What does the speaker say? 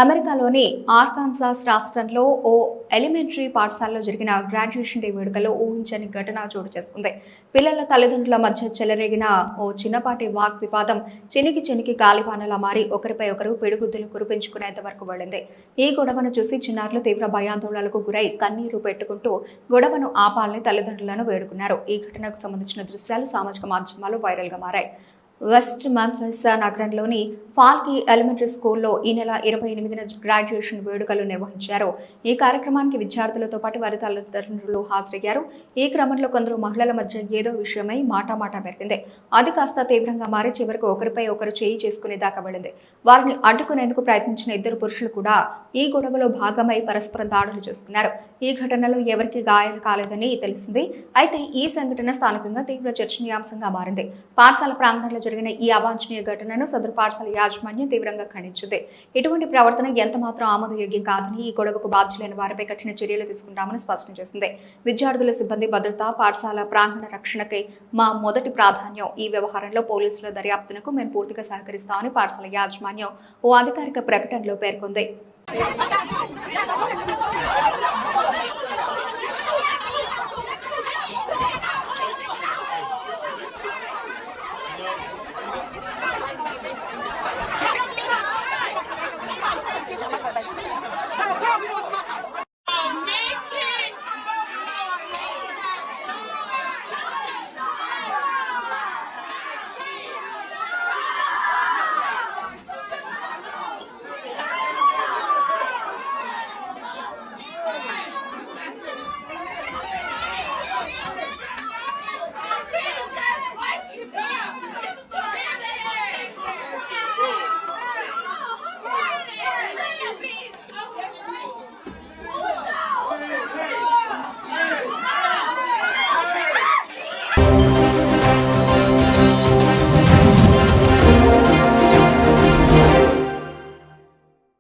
అమెరికాలోని ఆర్కాన్సాస్ రాష్ట్రంలో ఓ ఎలిమెంటరీ పాఠశాలలో జరిగిన గ్రాడ్యుయేషన్ డే వేడుకలో ఊహించని ఘటన చోటు చేసుకుంది. పిల్లల తల్లిదండ్రుల మధ్య చెలరేగిన ఓ చిన్నపాటి వాగ్ వివాదం చినికి గాలివానలా మారి ఒకరిపై ఒకరు పిడుగుద్దులు కురిపించుకునేంత వరకు వెళ్ళింది. ఈ గొడవను చూసి చిన్నారులు తీవ్ర భయాందోళనలకు గురై కన్నీరు పెట్టుకుంటూ గొడవను ఆపాలని తల్లిదండ్రులను వేడుకున్నారు. ఈ ఘటనకు సంబంధించిన దృశ్యాలు సామాజిక మాధ్యమాల్లో వైరల్ గా మారాయి. వెస్ట్ మెంఫిస్ నగరంలోని ఫాల్కీ ఎలిమెంటరీ స్కూల్లో ఈ నెల 28న గ్రాడ్యుయేషన్ వేడుకలు నిర్వహించారు. ఈ కార్యక్రమానికి విద్యార్థులతో పాటు వారి తల్లిదండ్రులు హాజరయ్యారు. ఈ క్రమంలో కొందరు మహిళల మధ్య ఏదో విషయమై మాటామాటా పెరిగింది. అది కాస్త తీవ్రంగా మారి చివరకు ఒకరిపై ఒకరు చేయి చేసుకునే దాకా వెళ్ళింది. వారిని అడ్డుకునేందుకు ప్రయత్నించిన ఇద్దరు పురుషులు కూడా ఈ గొడవలో భాగమై పరస్పరం దాడులు చేసుకున్నారు. ఈ ఘటనలో ఎవరికి గాయాలు కాలేదని తెలిసింది. అయితే ఈ సంఘటన స్థానికంగా తీవ్ర చర్చనీయాంశంగా మారింది. పాఠశాల ప్రాంగణంలో జరిగిన ఈ అవాంఛనీయ ఘటనను సదరు పాఠశాల యాజమాన్యం తీవ్రంగా ఖండించింది. ఇటువంటి ప్రవర్తన ఎంత మాత్రం ఆమోదయోగ్యం కాదని, ఈ గొడవకు బాధ్యులైన వారిపై కఠిన చర్యలు తీసుకుంటామని స్పష్టం చేసింది. విద్యార్థుల సిబ్బంది భద్రత, పాఠశాల ప్రాంగణ రక్షణకై మా మొదటి ప్రాధాన్యం. ఈ వ్యవహారంలో పోలీసుల దర్యాప్తునకు మేము పూర్తిగా సహకరిస్తామని పాఠశాల యాజమాన్యం ఓ అధికారిక ప్రకటనలో పేర్కొంది.